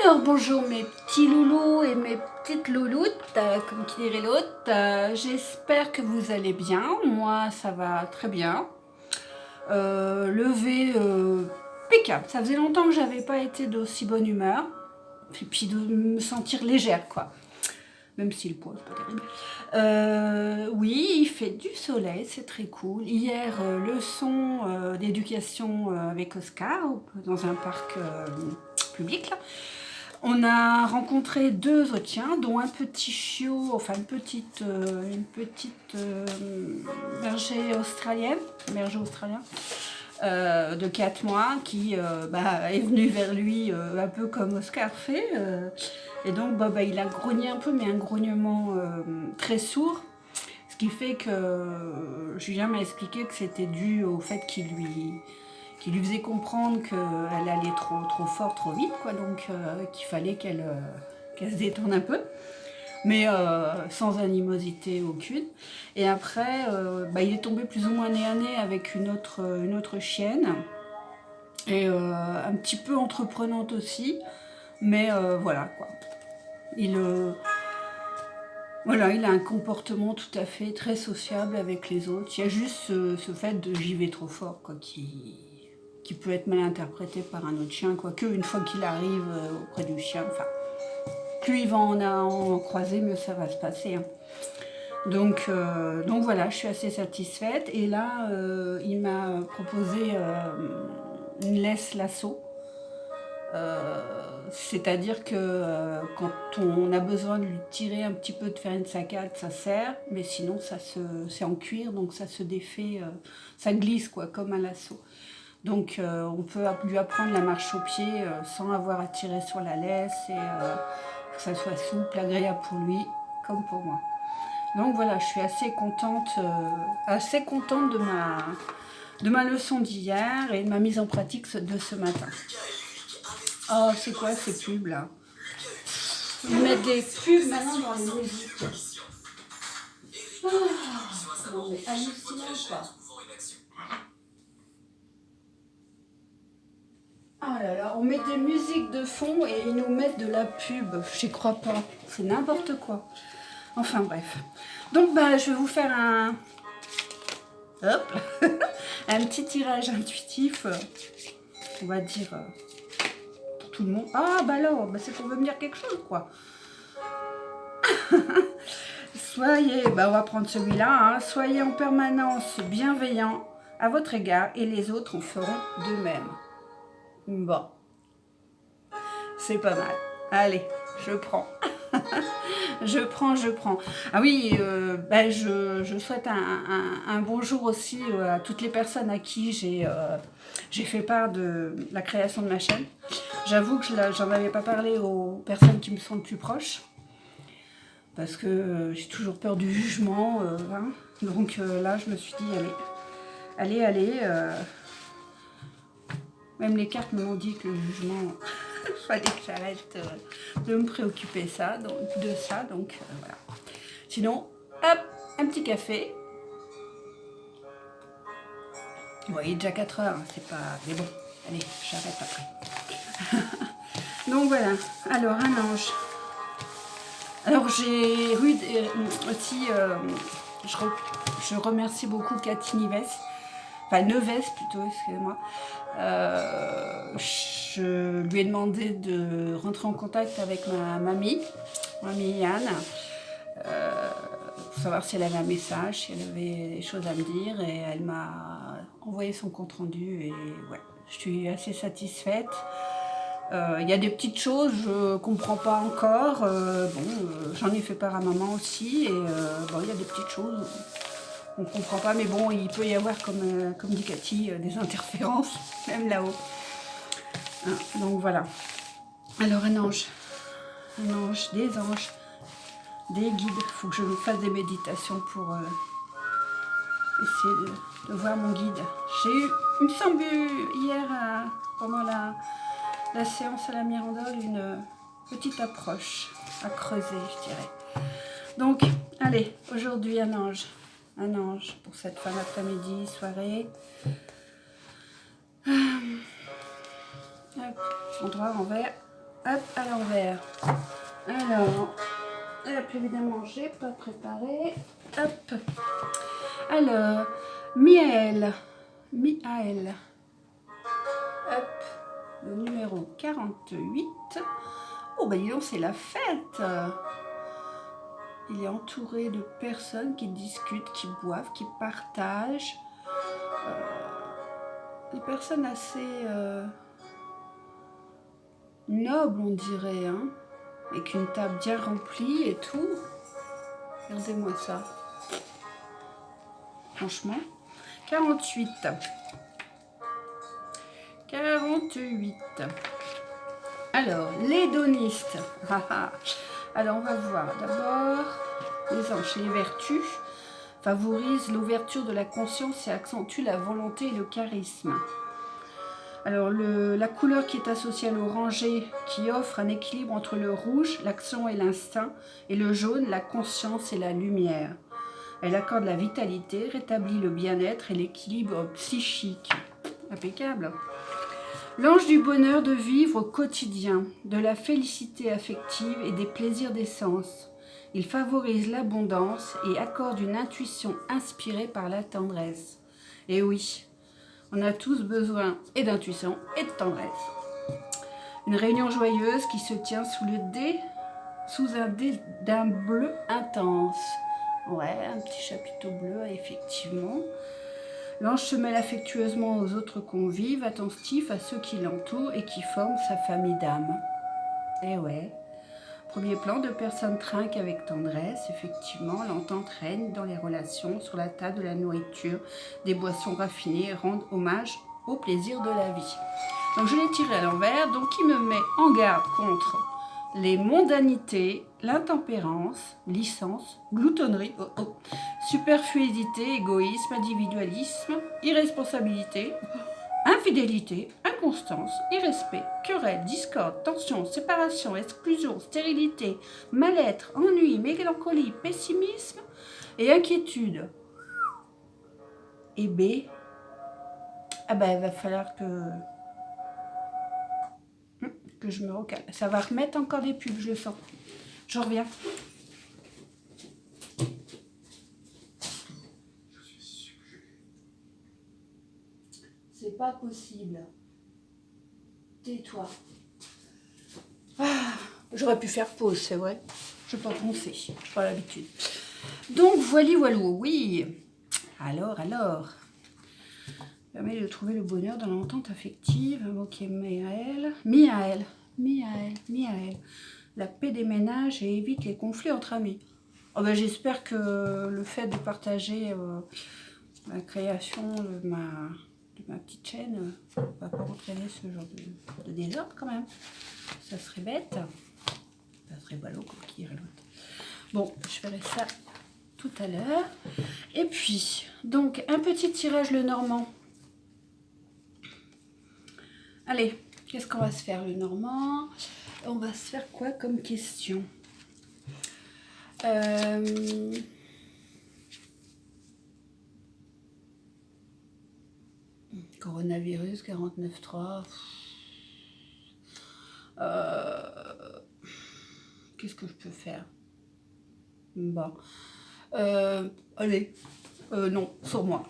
Alors bonjour mes petits loulous et mes petites louloutes, comme qui dirait l'autre. J'espère que vous allez bien. Moi ça va très bien. Levé impeccable. Ça faisait longtemps que j'avais pas été d'aussi bonne humeur. Et puis de me sentir légère quoi. Même si le poids c'est pas terrible. Oui, il fait du soleil, c'est très cool. Hier, leçon d'éducation avec Oscar dans un parc public là. On a rencontré deux autres chiens, dont un petit chiot, enfin une petite berger australien, de 4 mois, qui est venu vers lui un peu comme Oscar fait. Et donc il a grogné un peu, mais un grognement très sourd. Ce qui fait que Julien m'a expliqué que c'était dû au fait qu'il lui faisait comprendre qu'elle allait trop fort, trop vite, quoi, donc qu'il fallait qu'elle se détourne un peu, mais sans animosité aucune. Et après, il est tombé plus ou moins nez à nez avec une autre chienne, et un petit peu entreprenante aussi, mais voilà, quoi. Voilà, il a un comportement tout à fait très sociable avec les autres. Il y a juste ce fait de j'y vais trop fort, quoi, qui peut être mal interprété par un autre chien, quoique une fois qu'il arrive auprès du chien, enfin, plus il va en croiser, mieux ça va se passer. Hein. Donc voilà, je suis assez satisfaite. Et là, il m'a proposé une laisse lasso. C'est-à-dire que quand on a besoin de lui tirer un petit peu, de faire une saccade, ça sert, mais sinon c'est en cuir, donc ça se défait, ça glisse quoi, comme un lasso. Donc on peut lui apprendre la marche au pied sans avoir à tirer sur la laisse et que ça soit souple, agréable pour lui comme pour moi. Donc voilà, je suis assez contente de ma leçon d'hier et de ma mise en pratique de ce matin. Oh, c'est quoi ces pubs là? Ils mettent des pubs maintenant dans les musiques. Oh, non mais hallucinant quoi. Oh là là, on met des musiques de fond et ils nous mettent de la pub. J'y crois pas. C'est n'importe quoi. Enfin bref. Donc je vais vous faire un petit tirage intuitif. On va dire pour tout le monde. Ah alors, c'est qu'on veut me dire quelque chose quoi. Soyez, on va prendre celui-là, hein. Soyez en permanence bienveillant à votre égard et les autres en feront de même. Bon, c'est pas mal. Allez, je prends. je prends. Ah oui, je souhaite un bonjour aussi à toutes les personnes à qui j'ai fait part de la création de ma chaîne. J'avoue que j'en avais pas parlé aux personnes qui me sont le plus proches. Parce que j'ai toujours peur du jugement. Hein. Donc là, je me suis dit, allez. Même les cartes m'ont dit que le jugement, il fallait que j'arrête de me préoccuper de ça. Donc voilà. Sinon, hop, un petit café. Bon, il est déjà 4 heures, c'est pas... Mais bon, allez, j'arrête après. Donc voilà. Alors, un ange. Alors j'ai aussi, je remercie beaucoup Cathy Neves plutôt, excusez-moi. Je lui ai demandé de rentrer en contact avec ma mamie Yann, pour savoir si elle avait un message, si elle avait des choses à me dire, et elle m'a envoyé son compte rendu et ouais, je suis assez satisfaite. Il y a des petites choses, je comprends pas encore. J'en ai fait part à maman aussi. Et il y a des petites choses, on comprend pas. Mais bon, il peut y avoir, comme dit Cathy, des interférences, même là-haut. Hein, donc voilà. Alors un ange, des anges, des guides. Il faut que je fasse des méditations pour essayer de voir mon guide. J'ai eu, il me semble, hier, pendant la séance à la Mirandole, une petite approche à creuser, je dirais. Donc, allez, aujourd'hui un ange pour cette fin d'après-midi, soirée. Hop, endroit envers. hop, à l'envers. Alors, hop, évidemment, j'ai pas préparé. Hop. Alors, Miaël. Miaël. Hop, le numéro 48. Oh, bah dis donc, c'est la fête. Il est entouré de personnes qui discutent, qui boivent, qui partagent. Des personnes assez nobles, on dirait, hein, avec une table bien remplie et tout. Regardez-moi ça. Franchement. 48. 48. Alors, l'hédoniste. Alors, on va voir d'abord les anges et les vertus. Favorise l'ouverture de la conscience et accentue la volonté et le charisme. Alors, la couleur qui est associée à l'oranger, qui offre un équilibre entre le rouge, l'action et l'instinct, et le jaune, la conscience et la lumière. Elle accorde la vitalité, rétablit le bien-être et l'équilibre psychique. Impeccable. L'ange du bonheur de vivre au quotidien, de la félicité affective et des plaisirs des sens. Il favorise l'abondance et accorde une intuition inspirée par la tendresse. Et oui, on a tous besoin et d'intuition et de tendresse. Une réunion joyeuse qui se tient sous un dé d'un bleu intense. Ouais, un petit chapiteau bleu, effectivement. L'ange se mêle affectueusement aux autres convives, attentif à ceux qui l'entourent et qui forment sa famille d'âmes. Eh ouais. Premier plan, deux personnes trinquent avec tendresse. Effectivement, l'entente règne dans les relations, sur la table de la nourriture, des boissons raffinées et rendent hommage au plaisir de la vie. Donc je l'ai tiré à l'envers, donc il me met en garde contre les mondanités, l'intempérance, licence, gloutonnerie, superfluidité, égoïsme, individualisme, irresponsabilité, infidélité, inconstance, irrespect, querelle, discorde, tension, séparation, exclusion, stérilité, mal-être, ennui, mélancolie, pessimisme et inquiétude. Et B, ah ben il va falloir que je me recale. Ça va remettre encore des pubs, je le sens. Je reviens. C'est pas possible. Tais-toi. Ah, j'aurais pu faire pause, c'est vrai. Je n'ai pas pensé. Je n'ai pas l'habitude. Donc, voilou, oui. Alors. Permet de trouver le bonheur dans l'entente affective. Ok, Miaël. La paix des ménages et évite les conflits entre amis. Oh ben, j'espère que le fait de partager la création de ma petite chaîne va pas entraîner ce genre de désordre quand même. Ça serait bête. Ça serait ballot comme qui dirait l'autre. Bon, je ferai ça tout à l'heure. Et puis, donc, un petit tirage le normand. Allez, qu'est-ce qu'on va se faire le normand? On va se faire quoi comme question? Coronavirus 49.3. Qu'est-ce que je peux faire? Bon. Allez. Non, sur moi.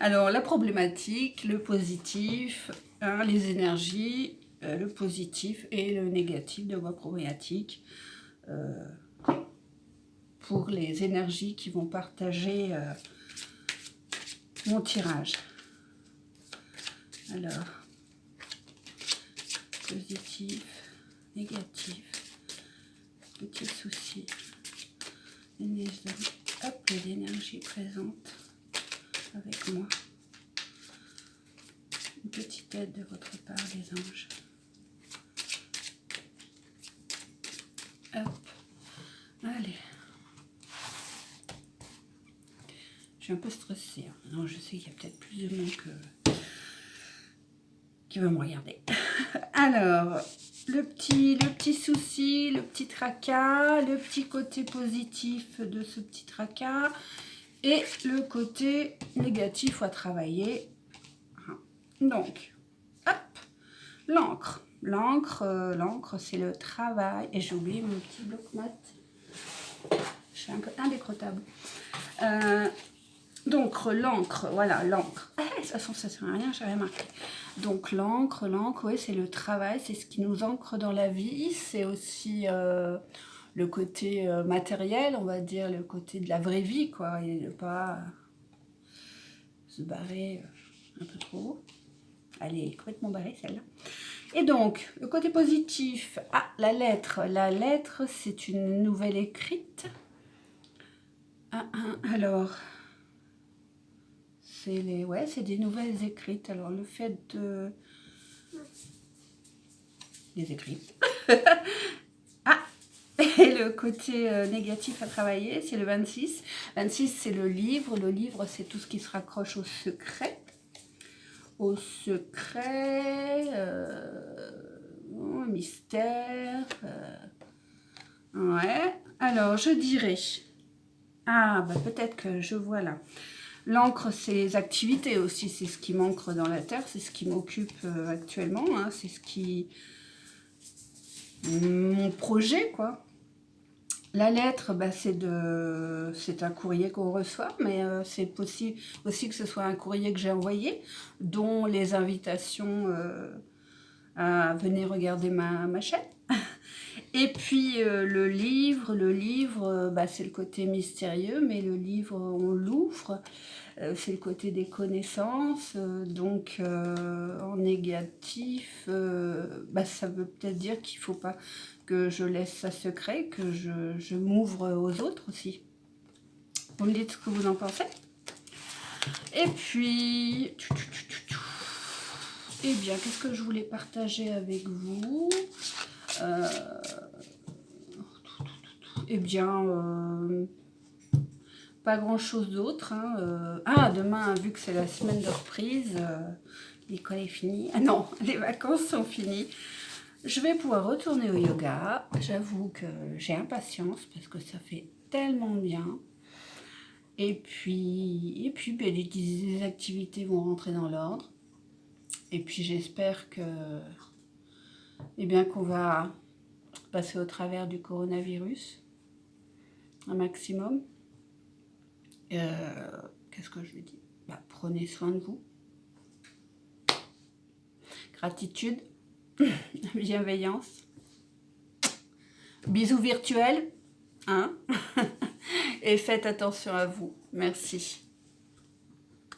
Alors, la problématique, le positif, hein, les énergies, le positif et le négatif de ma problématique. Pour les énergies qui vont partager mon tirage. Alors, positif, négatif, petit souci, hop, les énergies présentes avec moi. Une petite aide de votre part, les anges. Hop, allez. Je suis un peu stressée. Non, je sais qu'il y a peut-être plus de monde qui va me regarder. Alors, le petit souci, le petit tracas, le petit côté positif de ce petit tracas et le côté négatif à travailler. Donc, hop, l'encre. L'encre, c'est le travail. Et j'ai oublié mon petit bloc-notes. Je suis un peu indécrottable. Donc, l'encre, voilà, l'encre. De toute façon, ça ne sert à rien, j'avais marqué. Donc, l'encre, oui, c'est le travail, c'est ce qui nous ancre dans la vie. C'est aussi le côté matériel, on va dire, le côté de la vraie vie, quoi. Et ne pas se barrer un peu trop haut. Elle est complètement barrée, celle-là. Et donc, le côté positif, la lettre. La lettre, c'est une nouvelle écrite. Alors, c'est des nouvelles écrites. Alors, le fait de les écrire. Et le côté négatif à travailler, c'est le 26. 26, c'est le livre. Le livre, c'est tout ce qui se raccroche au secret. Au secret, au mystère. Ouais. Alors, je dirais... peut-être que je vois là. L'encre, c'est les activités aussi. C'est ce qui m'ancre dans la terre. C'est ce qui m'occupe actuellement. Hein, c'est ce qui... Mon projet, quoi. La lettre, c'est un courrier qu'on reçoit, mais c'est possible aussi que ce soit un courrier que j'ai envoyé, dont les invitations à venir regarder ma chaîne. Et puis le livre, c'est le côté mystérieux, mais le livre, on l'ouvre. C'est le côté des connaissances, donc en négatif, ça veut peut-être dire qu'il ne faut pas que je laisse ça secret, que je m'ouvre aux autres aussi. Vous me dites ce que vous en pensez. Et puis, qu'est-ce que je voulais partager avec vous? Pas grand-chose d'autre. Hein. Demain, vu que c'est la semaine de reprise, l'école est finie. Ah non, les vacances sont finies. Je vais pouvoir retourner au yoga. J'avoue que j'ai impatience parce que ça fait tellement bien. Et puis les activités vont rentrer dans l'ordre. Et puis j'espère que, qu'on va passer au travers du coronavirus un maximum. Qu'est-ce que je lui dis? Prenez soin de vous. Gratitude, bienveillance. Bisous virtuels, hein. Et faites attention à vous. Merci.